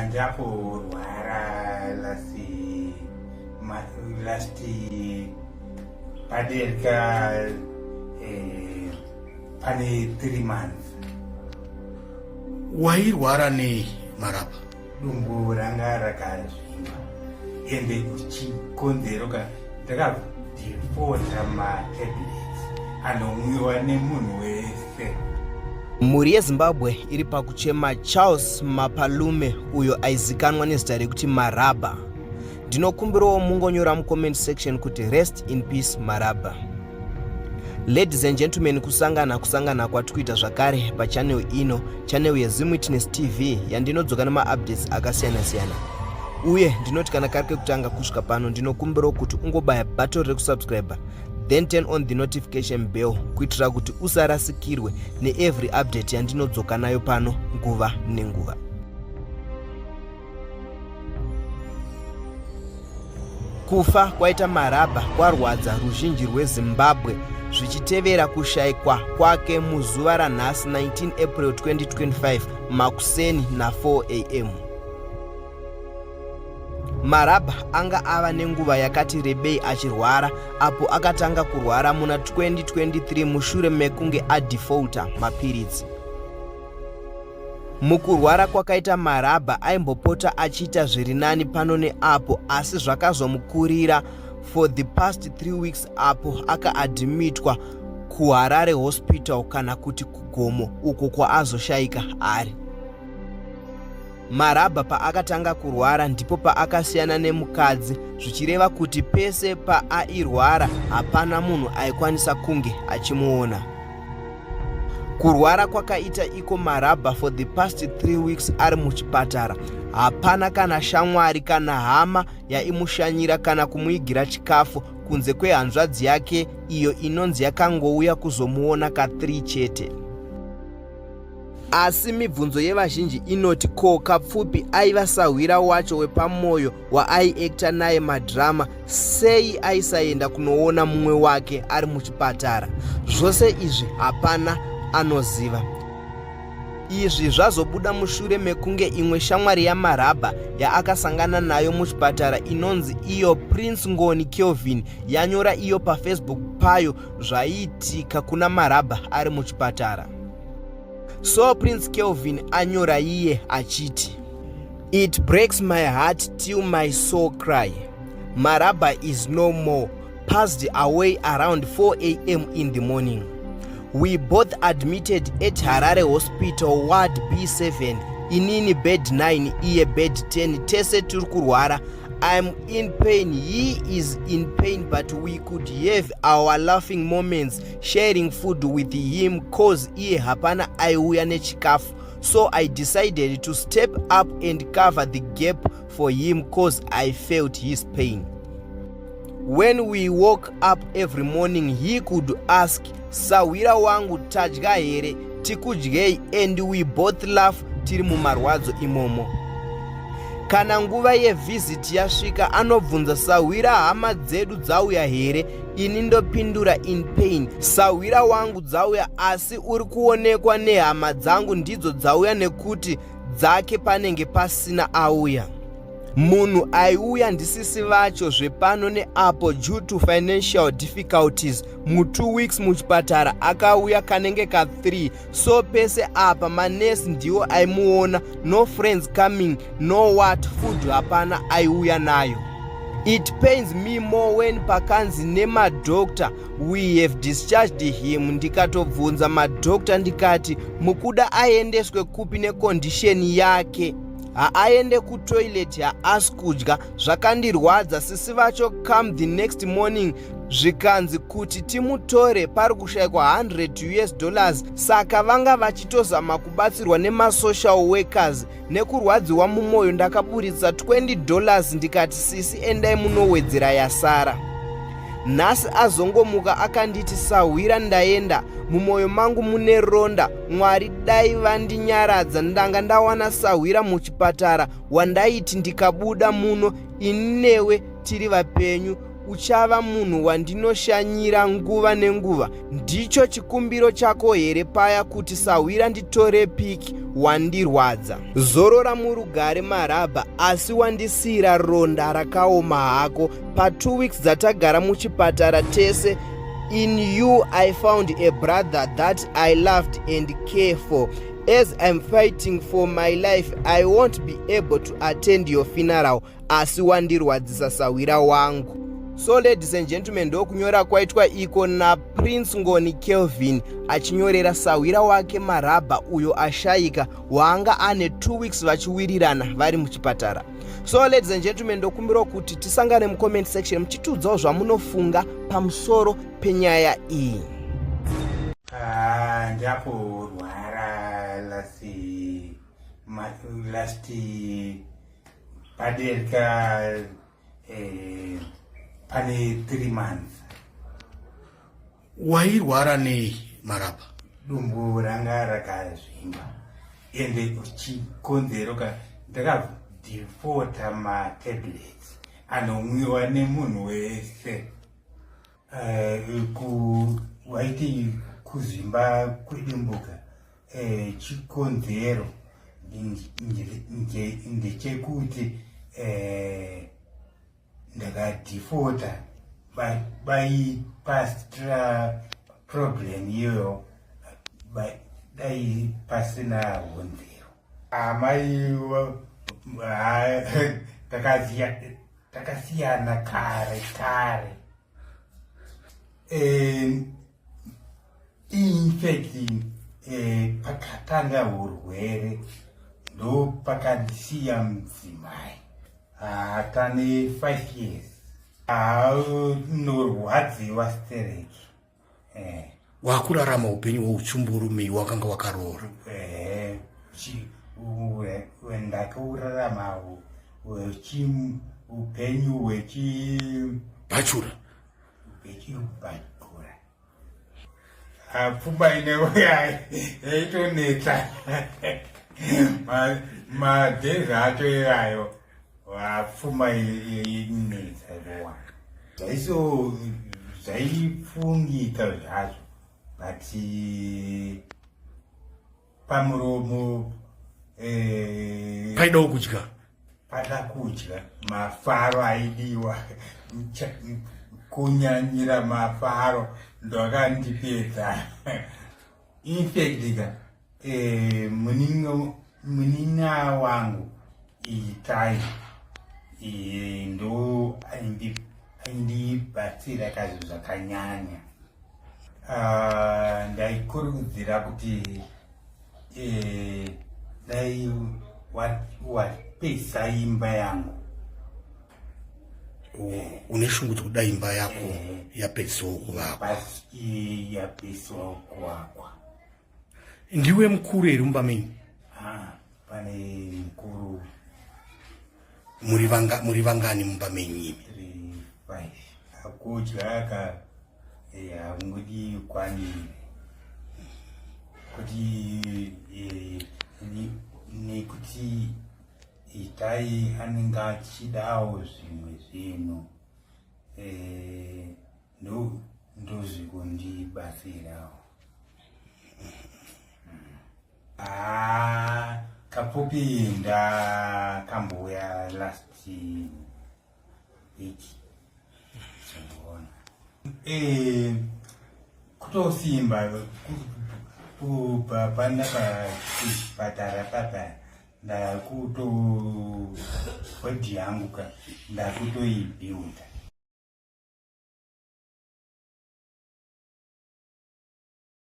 Ndakurwara last padereka pane 3 months. Wairwara nei Maraba? Dumbu ranga rakazvimba ende chikonzero ndakadhifodha matablets anomwiwa nemunhu wese. Mhuri yeZimbabwe iri pakuchema Charles Mapalume uyo aizikanwa nezita rekuti Maraba. Ndinokumbirawo mungonyora mucomment section kuti rest in peace Maraba. Ladies and gentlemen, kusangana kwatikuita zvakare pachannel ino, channel yeZim Witness TV yandinodzoka namaupdates akasiyana-siyana. Uye ndinoti kana kari kekutanga kusvika pano ndinokumbirawo kuti ungobaya button rekusubscribe, then turn on the notification bell kuitira kuti usarasikirwe neevery update yandinodzoka nayo pano nguva nenguva. Kufa kwaita Maraba kwarwadza ruzhinji rweZimbabwe zvichitevera kushayikwa kwake muzuva ranhasi 19 April 2025 makuseni na4 am. Maraba anga ava nenguva yakati rebei achirwara, apo akatanga kurwara muna 2023 mushure mekunge adifauta mapiritsi. Mukurwara kwakaita Maraba aimbopota achiita zviri nani pano neapo, asi zvakazomukurira for the past 3 weeks apo akaadhimitwa kuHarare Hospital kana kuti kuGomo uko kwaazoshayika ari. Maraba paakatanga kurwara ndipo paakasiyana nemukadzi, zvichireva kuti pese paairwara hapana munhu aikwanisa kunge achimuona. Kurwara kwakaita iko Maraba for the past 3 weeks ari muchipatara. Hapana kana shamwari kana hama yaimushanyira kana kumuigira chikafu kunze kwehanzvadzi yake iyo inonzi yakangouya kuzomuona ka3 chete. Asi mibvunzo yevazhinji inoti ko kapfupi aiva sahwira wacho wepamwoyo waaiekta naye madrama sei aisaenda kunoona mumwe wake ari muchipatara? Zvose izvi hapana anoziva. Izvi zvazobuda mushure mekunge imwe shamwari yaMaraba yaakasangana nayo muchipatara inonzi iyo Prince Ngoni Kelvin yanyora iyo paFacebook payo zvaiitika kuna Maraba ari muchipatara. So Prince Kelvin anyora iye achiti, "It breaks my heart till my soul cry. Maraba is no more. Passed away around 4 am in the morning. We both admitted at Harare Hospital Ward B7. Inini bed 9, iye bed 10. Tese turi kurwara. I'm in pain, he is in pain, but we could have our laughing moments sharing food with him cause iye hapana aiuya nechikafu. So I decided to step up and cover the gap for him cause I felt his pain. When we woke up every morning, he could ask, Sawira wangu tadya here, tikudyei, and we both laugh tiri mumarwadzo imomo. Kana nguva yevisit yasvika anobvunza Sawira hama dzedu dzauya here, ini ndopindura in pain, Sawira wangu dzauya asi uri kuonekwa nehama dzangu ndidzo dzauya nekuti dzake panenge pasina auya. Munhu aiuya ndisisi vacho zvepano neapo due to financial difficulties mu2 weeks muchipatara akauya kanenge ka3, so pese apa manesi ndiwo aimuona, no friends coming, no what food hapana aiuya nayo. It pains me more when pakanzi nemadokta we have discharged him. Ndikatobvunza madokta ndikati mukuda aendeswe kupi necondition yake, haaende kutoilet haasi kudya. Zvakandirwadza sisi vacho come the next morning zvikanzi kuti timutore pari kushayikwa $100. Saka vanga vachitozama kubatsirwa nemasocial workers. Nekurwadziwa mumwoyo ndakaburitsa $20 ndikati sisi endai munowedzera yasara. Nhasi azongomuka akanditi Sawira ndaenda, mumwoyo mangu mune ronda, Mwari dai vandinyaradza ndanga ndawana Sawira muchipatara wandaiti ndikabuda muno ini newe tiri vapenyu uchava munhu wandinoshanyira nguva nenguva? Ndicho chikumbiro chako here paya kuti Sawira nditore piki wandirwadza? Zorora murugare Marabha, asi wandisiyira ronda rakaoma hako pa 2 weeks dzatagara muchipatara tese. In you I found a brother that I loved and care for. As I'm fighting for my life, I won't be able to attend your funeral. Asi wandirwadzisa Sawira wangu. So ladies and gentlemen, ndokunyora kwaitwa iko na Prince Ngoni Kelvin achinyorera Sawira wake Marabha uyo ashayika waanga ane 2 weeks vachiwirirana vari muchipatara. So ladies and gentlemen, ndokumbira kuti tisangane mu comment section muchitudzawo zvamunofunga pamusoro penyaya iyi. Ndakurwara last paderka pane 3 months. Wairwara nei Marabha? Dumbu ranga rakazvimba ende chikonzero ndakadhifota matablets anomwiwa nemunhu wese. Waiti kuzvimba kwedumbuka chikonzero ndechekuti ndakadhifota baipastra problem iyoyo dai pasina honzero. Amai takasiyana kare. Infecting pakatanga urwere ndo pakandisiya mudzimai atane 5 years. Norwadziwa stereki. Wakurarama upenyu hweuchumburumi wakanga wakaroora? Ndakaurarama upenyu bachura. Pfumba inewo yaitonetsa. Madhezi acho iwayo pfuma inetsa kuwa. Zvaifungika zvazvo, but pamuromo paidawo kudya. Pada kudya mafaro aidiwa, kunyanyira mafaro ndokandipedza. Infectika munin'a wangu Itai ndo aindibatsira kazvo zvakanyanya. Ndaikurudzira kuti dai wapesa imba yangu. Une shungu dzokuda imba yako yapedzawo kuvakwa? Yapedzawo kuvakwa. Ndiwe mukuru here mumbamenyi? Pane mukuru. Muri vangani mumbamenyi? 5. Akudya angudi kwanire kuti nekuti Itai anenge achidawo zvimwe zvinhu ndozvikundibatsirawo. Kapupi ndakambouya last week. Kutosimba pana pachipatara papa ndakuto body yangu ndakutoibuilda.